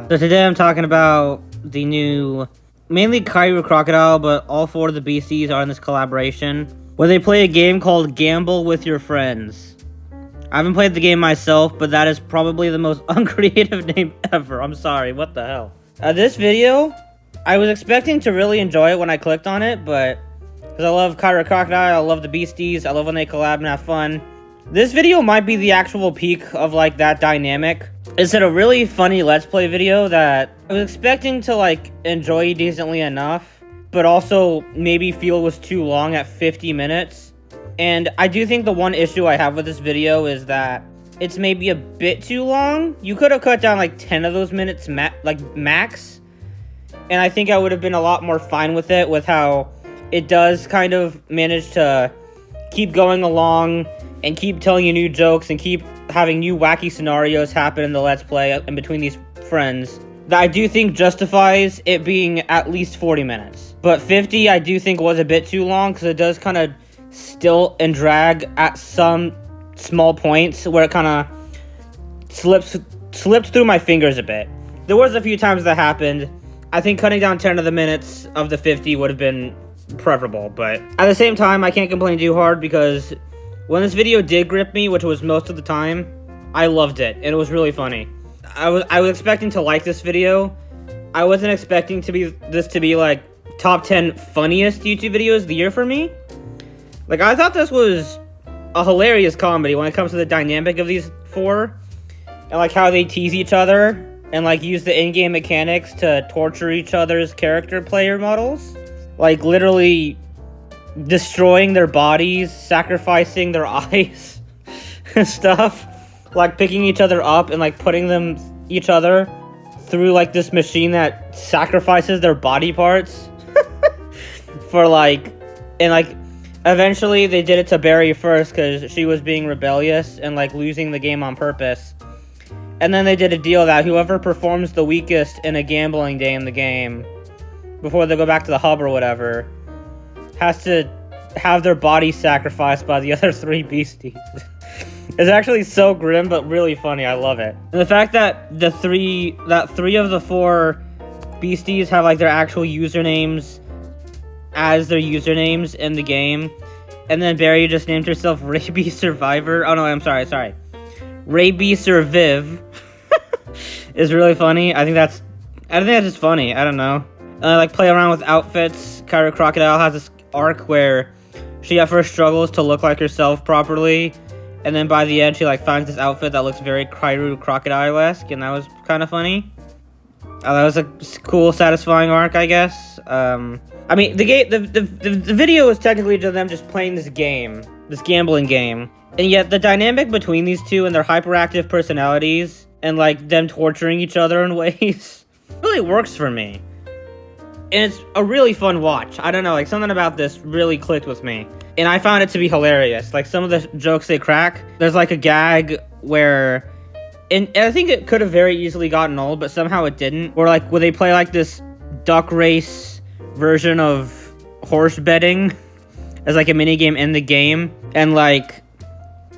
So today I'm talking about the new, mainly Cairo Crocodile, but all four of the BEASTIEZ are in this collaboration, where they play a game called Gamble with Your Friends. I haven't played the game myself, but that is probably the most uncreative name ever. I'm sorry, what the hell? This video, I was expecting to really enjoy it when I clicked on it, but because I love Cairo Crocodile, I love the BEASTIEZ, I love when they collab and have fun. This video might be the actual peak of, like, that dynamic. It's a really funny Let's Play video that I was expecting to, like, enjoy decently enough, but also maybe feel was too long at 50 minutes. And I do think the one issue I have with this video is that it's maybe a bit too long. You could have cut down, like, 10 of those minutes, max. And I think I would have been a lot more fine with it, with how it does kind of manage to keep going along and keep telling you new jokes and keep having new wacky scenarios happen in the Let's Play in between these friends. That I do think justifies it being at least 40 minutes. But 50 I do think was a bit too long, because it does kind of stilt and drag at some small points where it kind of slips through my fingers a bit. There was a few times that happened. I think cutting down 10 of the minutes of the 50 would have been preferable, but at the same time, I can't complain too hard, because when this video did grip me, which was most of the time, I loved it, and it was really funny. I was expecting to like this video. I wasn't expecting this to be like top 10 funniest YouTube videos of the year for me. Like, I thought this was a hilarious comedy when it comes to the dynamic of these four, and like how they tease each other and like use the in-game mechanics to torture each other's character player models. Like, literally destroying their bodies, sacrificing their eyes and stuff. Like, picking each other up and, like, putting each other through, like, this machine that sacrifices their body parts. For, like, and, like, eventually they did it to Barry first because she was being rebellious and, like, losing the game on purpose. And then they did a deal that whoever performs the weakest in a gambling day in the game, before they go back to the hub or whatever, has to have their body sacrificed by the other three BEASTIEZ. It's actually so grim, but really funny. I love it. And the fact that three of the four BEASTIEZ have, like, their actual usernames as their usernames in the game. And then Barry just named herself Rabies Survivor. Oh no, I'm sorry. Rabies SURVIV is really funny. I think that's just funny. I don't know. Like, play around with outfits. Cairo Crocodile has this arc where she at first struggles to look like herself properly, and then by the end she, like, finds this outfit that looks very Cairo Crocodile-esque, and that was kind of funny. That was a cool, satisfying arc, I guess. I mean, the video is technically just them just playing this game, this gambling game, and yet the dynamic between these two and their hyperactive personalities and, like, them torturing each other in ways really works for me. And it's a really fun watch. I don't know, like, something about this really clicked with me. And I found it to be hilarious. Like, some of the jokes they crack. There's, like, a gag where... And I think it could have very easily gotten old, but somehow it didn't. Where, like, they play, like, this duck race version of horse betting as, like, a minigame in the game. And, like,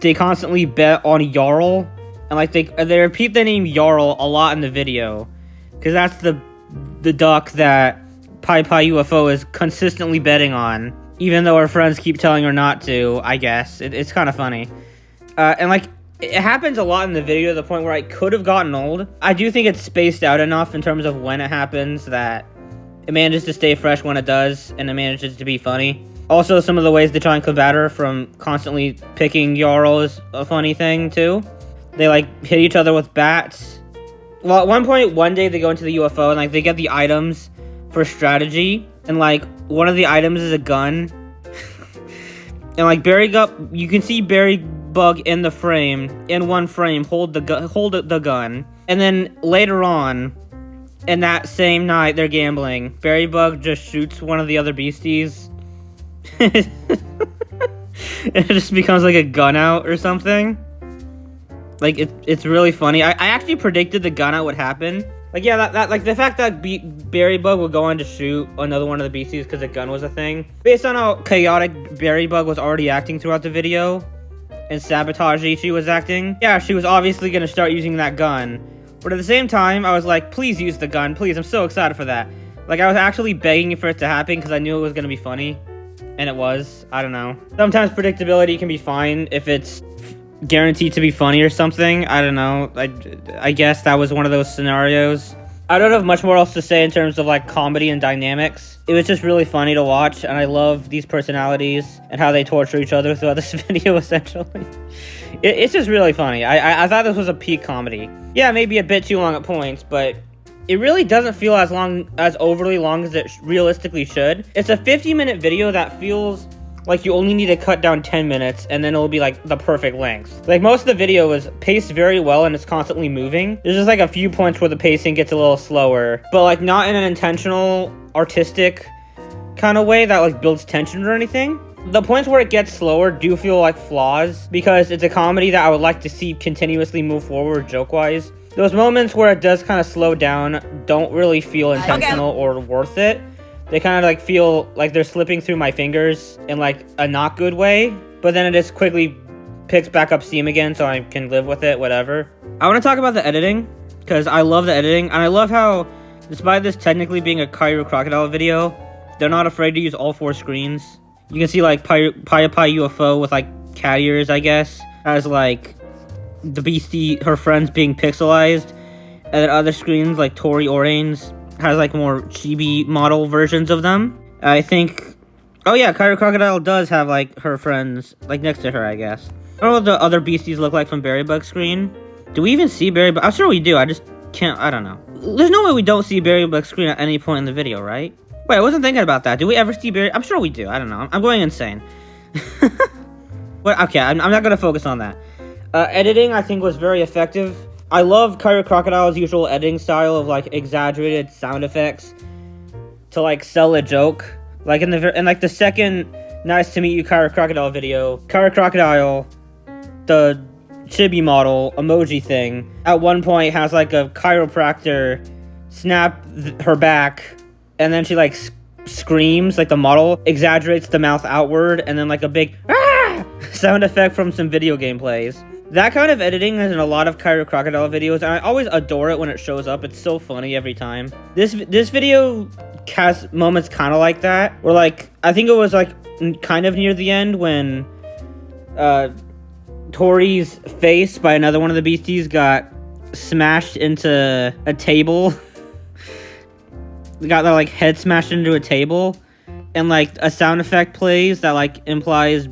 they constantly bet on Jarl. And, like, they repeat the name Jarl a lot in the video. Because that's the duck that Pi UFO is consistently betting on, even though her friends keep telling her not to, I guess. It's kind of funny. And, like, it happens a lot in the video to the point where it could have gotten old. I do think it's spaced out enough in terms of when it happens that it manages to stay fresh when it does, and it manages to be funny. Also, some of the ways they try and combat her from constantly picking Jarl is a funny thing, too. They, like, hit each other with bats. Well, at one point, one day, they go into the UFO, and, like, they get the items for strategy, and, like, one of the items is a gun. And, like, you can see Barry Bug in the frame, in one frame, hold the gun. And then later on, in that same night they're gambling, Barry Bug just shoots one of the other BEASTIEZ. It just becomes like a gun out or something. Like, it's really funny. I actually predicted the gun out would happen. Like, yeah, that like the fact that Barry Bug would go on to shoot another one of the BEASTIEZ because the gun was a thing. Based on how chaotic Barry Bug was already acting throughout the video, and sabotagey she was acting. Yeah, she was obviously gonna start using that gun. But at the same time, I was like, please use the gun, please, I'm so excited for that. Like, I was actually begging for it to happen because I knew it was gonna be funny. And it was. I don't know. Sometimes predictability can be fine if it's guaranteed to be funny or something. I don't know. I guess that was one of those scenarios. I don't have much more else to say in terms of like comedy and dynamics. It was just really funny to watch, and I love these personalities and how they torture each other throughout this video, essentially. It's just really funny. I thought this was a peak comedy. Yeah, maybe a bit too long at points, but it really doesn't feel as overly long as it realistically should. It's a 50-minute video that feels like you only need to cut down 10 minutes and then it'll be like the perfect length. Like, most of the video is paced very well and it's constantly moving. There's just like a few points where the pacing gets a little slower, but like not in an intentional, artistic kind of way that like builds tension or anything. The points where it gets slower do feel like flaws because it's a comedy that I would like to see continuously move forward joke-wise. Those moments where it does kind of slow down don't really feel intentional or worth it. They kind of like feel like they're slipping through my fingers in like a not good way, but then it just quickly picks back up steam again so I can live with it, whatever. I want to talk about the editing because I love the editing, and I love how, despite this technically being a Cairo Crocodile video, they're not afraid to use all 4 screens. You can see like Pie UFO with like cat ears, I guess, as like the Beastie, her friends being pixelized, and then other screens like Tori Ordain's has like more chibi model versions of them. I think, oh yeah, Cairo Crocodile does have like her friends like next to her, I guess. I don't know what the other Beasties look like from Berry Bug's screen. Do we even see Berry Bug? I'm sure we do, I just can't, I don't know. There's no way we don't see Berry Bug's screen at any point in the video, right? Wait, I wasn't thinking about that. Do we ever see Berry? I'm sure we do, I don't know. I'm going insane. But okay, I'm not gonna focus on that. Editing, I think, was very effective. I love Cairo Crocodile's usual editing style of like exaggerated sound effects to like sell a joke. Like in the second "Nice to Meet You, Cairo Crocodile" video, Cairo Crocodile, the chibi model emoji thing, at one point has like a chiropractor snap her back, and then she like screams, like the model exaggerates the mouth outward, and then like a big ah! sound effect from some video game plays. That kind of editing is in a lot of Cairo Crocodile videos, and I always adore it when it shows up. It's so funny every time. This video has moments kind of like that, where like, I think it was like kind of near the end when Tori's face by another one of the Beasties got smashed into a table. Got their like head smashed into a table, and like a sound effect plays that like implies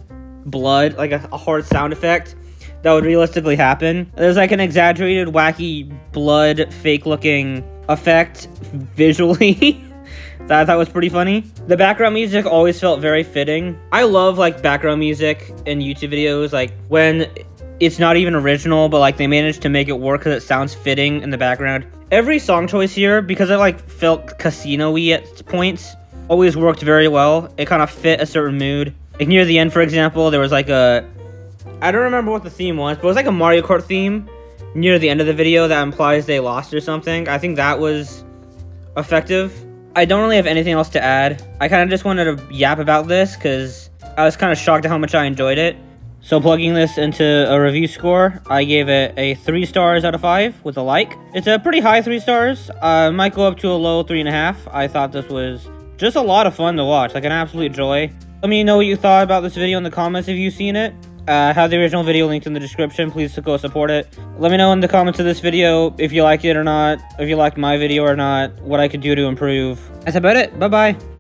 blood, like a hard sound effect that would realistically happen. There's like an exaggerated, wacky, blood, fake-looking effect visually that I thought was pretty funny. The background music always felt very fitting. I love like background music in YouTube videos, like when it's not even original, but like they manage to make it work because it sounds fitting in the background. Every song choice here, because it like felt casino-y at points, always worked very well. It kind of fit a certain mood. Like near the end, for example, there was like I don't remember what the theme was, but it was like a Mario Kart theme near the end of the video that implies they lost or something. I think that was effective. I don't really have anything else to add. I kind of just wanted to yap about this because I was kind of shocked at how much I enjoyed it. So plugging this into a review score, I gave it a 3 stars out of 5 with a like. It's a pretty high 3 stars. Might go up to a low 3.5. I thought this was just a lot of fun to watch, like an absolute joy. Let me know what you thought about this video in the comments if you've seen it. Have the original video linked in the description. Please go support it. Let me know in the comments of this video if you liked it or not, if you liked my video or not, what I could do to improve. That's about it. Bye-bye.